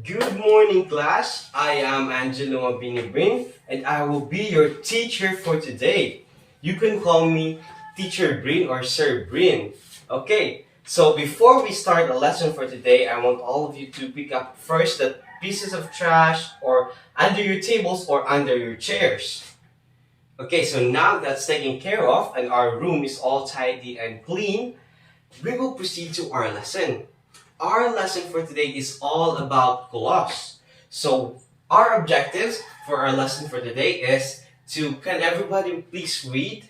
Good morning, class. I am Angelo Binibrin, and I will be your teacher for today. You can call me Teacher Brin or Sir Brin. Okay, so before we start the lesson for today, I want all of you to pick up first the pieces of trash or under your tables or under your chairs. Okay, so now that's taken care of and our room is all tidy and clean, we will proceed to our lesson. Our lesson for today is all about gloss. So our objectives for our lesson for today is to, can everybody please read?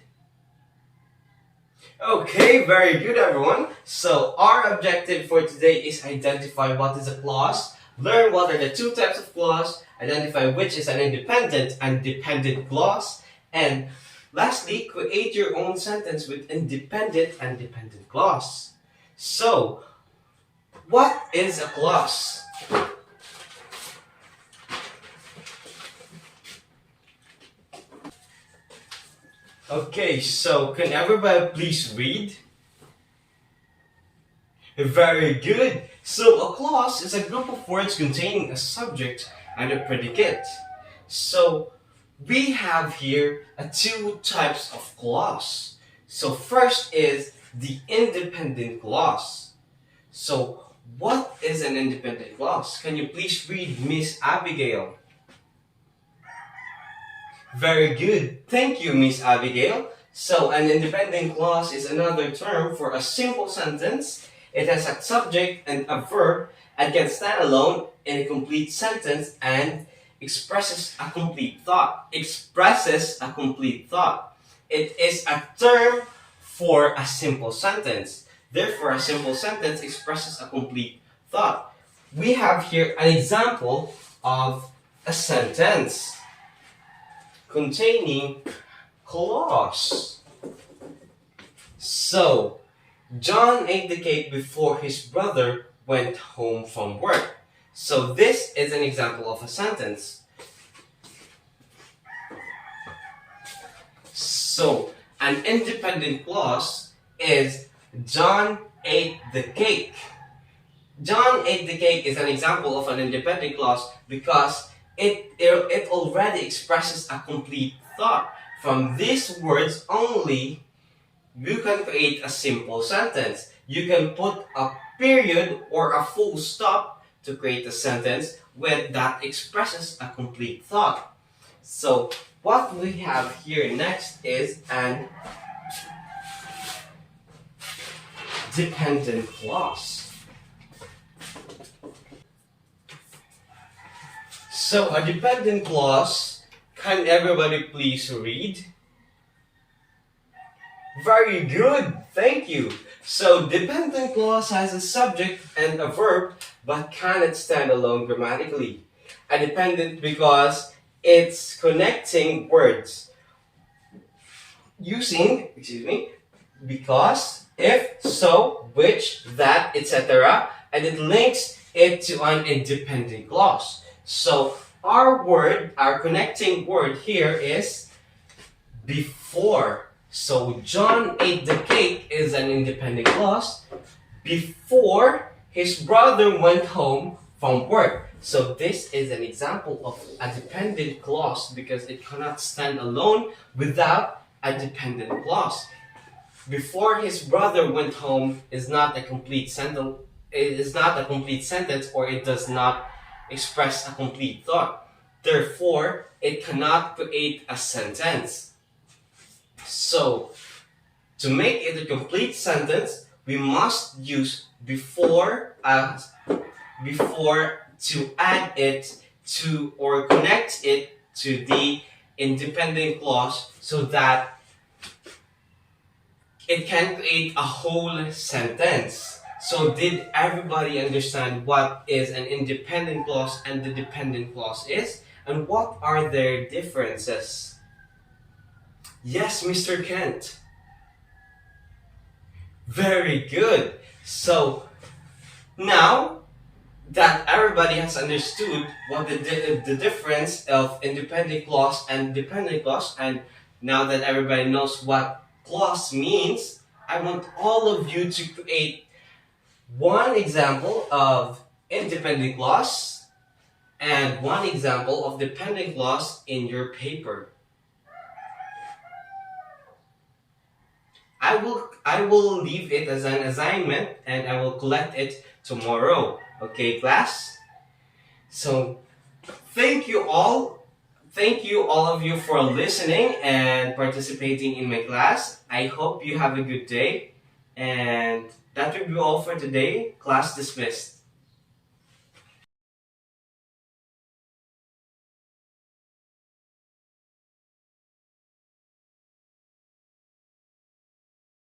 Okay, very good everyone. So our objective for today is identify what is a clause, learn what are the two types of clause, identify which is an independent and dependent clause, and lastly, create your own sentence with independent and dependent clause. So, what is a clause? Okay, so can everybody please read? Very good. So a clause is a group of words containing a subject and a predicate. So we have here two types of clause. So first is the independent clause. So what is an independent clause? Can you please read Miss Abigail? Very good. Thank you, Miss Abigail. So an independent clause is another term for a simple sentence. It has a subject and a verb and can stand alone in a complete sentence and expresses a complete thought. Expresses a complete thought. It is a term for a simple sentence. Therefore, a simple sentence expresses a complete thought. We have here an example of a sentence containing clause. So, John ate the cake before his brother went home from work. So this is an example of a sentence. So, an independent clause is John ate the cake. John ate the cake is an example of an independent clause because it already expresses a complete thought. From these words only, you can create a simple sentence. You can put a period or a full stop to create a sentence that expresses a complete thought. So what we have here next is an dependent clause. So a dependent clause, can everybody please read? Very good, thank you. So dependent clause has a subject and a verb but cannot stand alone grammatically. A dependent because it's connecting words using, because, if, so, which, that, etc. and it links it to an independent clause. So our connecting word here is before. So John ate the cake is an independent clause before his brother went home from work. So this is an example of a dependent clause because it cannot stand alone without a dependent clause. Before his brother went home is not a complete sentence. It is not a complete sentence, or it does not express a complete thought. Therefore, it cannot create a sentence. So, to make it a complete sentence, we must use before to add it to or connect it to the independent clause so that it can create a whole sentence. So did everybody understand what is an independent clause and the dependent clause is? And what are their differences? Yes, Mr. Kent. Very good. So now that everybody has understood what the difference of independent clause and dependent clause, and now that everybody knows what clause means, I want all of you to create one example of independent clause and one example of dependent clause in your paper. I will leave it as an assignment and I will collect it tomorrow. Okay, class? So thank you all. Thank you all of you for listening and participating in my class. I hope you have a good day. And that will be all for today. Class dismissed.